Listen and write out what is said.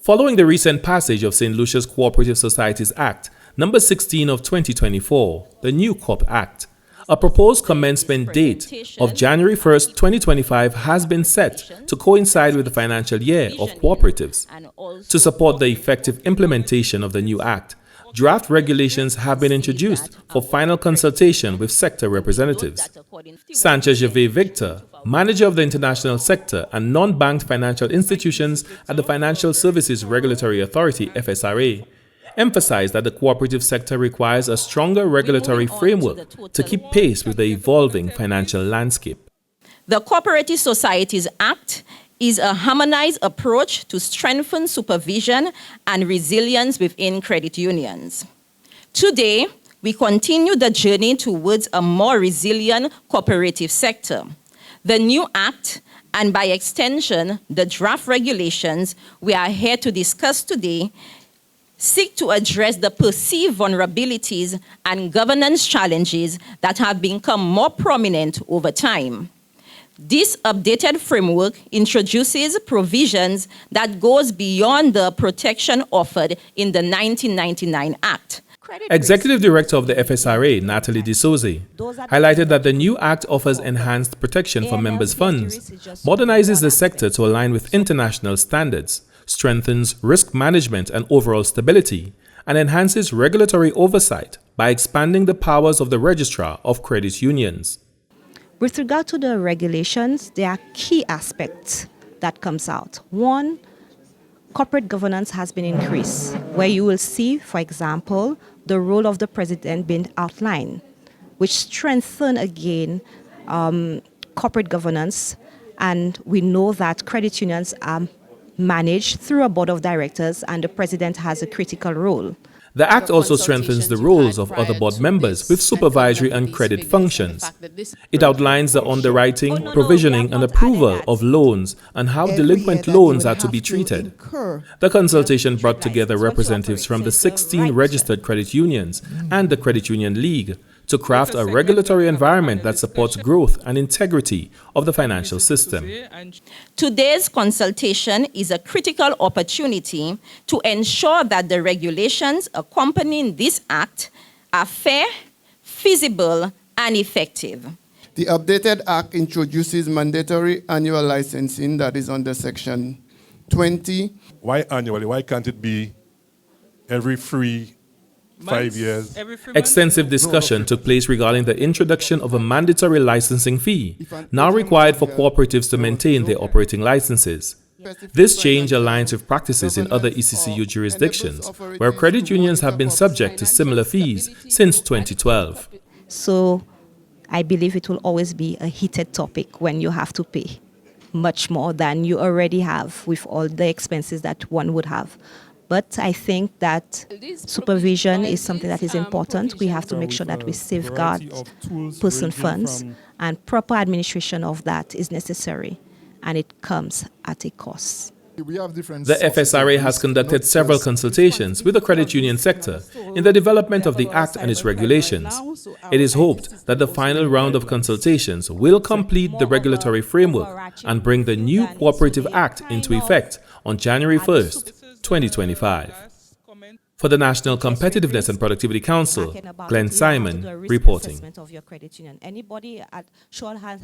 Following the recent passage of St. Lucia's Co-operative Societies Act, number 16 of 2024, the new COP Act, a proposed commencement date of January 1st, 2025 has been set to coincide with the financial year of cooperatives. To support the effective implementation of the new act, draft regulations have been introduced for final consultation with sector representatives. Sanchez Gervais Victor, manager of the international sector and non-banked financial institutions at the Financial Services Regulatory Authority (FSRA), emphasized that the cooperative sector requires a stronger regulatory framework to keep pace with the evolving financial landscape. The Co-operative Societies Act is a harmonized approach to strengthen supervision and resilience within credit unions. Today, we continue the journey towards a more resilient cooperative sector. The new act, and by extension, the draft regulations we are here to discuss today, seek to address the perceived vulnerabilities and governance challenges that have become more prominent over time. This updated framework introduces provisions that goes beyond the protection offered in the 1999 Act. Executive Director of the FSRA, Nathalie D'Souza, highlighted that the new act offers enhanced protection for members' funds, modernizes the sector to align with international standards, strengthens risk management and overall stability, and enhances regulatory oversight by expanding the powers of the Registrar of Credit Unions. With regard to the regulations, there are key aspects that comes out. One, corporate governance has been increased, where you will see, for example, the role of the president being outlined, which strengthen again corporate governance. And we know that credit unions are managed through a board of directors, and the president has a critical role. The Act also strengthens the roles of other board members with supervisory and credit functions. It outlines the underwriting, provisioning, and approval of loans and how delinquent loans are to be treated. The consultation brought together representatives from the 16 registered credit unions and the Credit Union League to craft a regulatory environment that supports growth and integrity of the financial system. Today's consultation is a critical opportunity to ensure that the regulations accompanying this act are fair, feasible, and effective. The updated act introduces mandatory annual licensing that is under Section 20. Why annually? Why can't it be every 5 years? Extensive discussion took place regarding the introduction of a mandatory licensing fee, now required for cooperatives to maintain their operating licenses. This change aligns with practices in other ECCU jurisdictions, where credit unions have been subject to similar fees since 2012. So I believe it will always be a heated topic when you have to pay much more than you already have with all the expenses that one would have. But I think that supervision is something that is important. We have to make sure that we safeguard person funds, and proper administration of that is necessary, and it comes at a cost. The FSRA has conducted several consultations with the credit union sector in the development of the Act and its regulations. It is hoped that the final round of consultations will complete the regulatory framework and bring the new Cooperative Act into effect on January 1st, 2025. For the National Competitiveness and Productivity Council, Glenn Simon reporting. Anybody at show hands has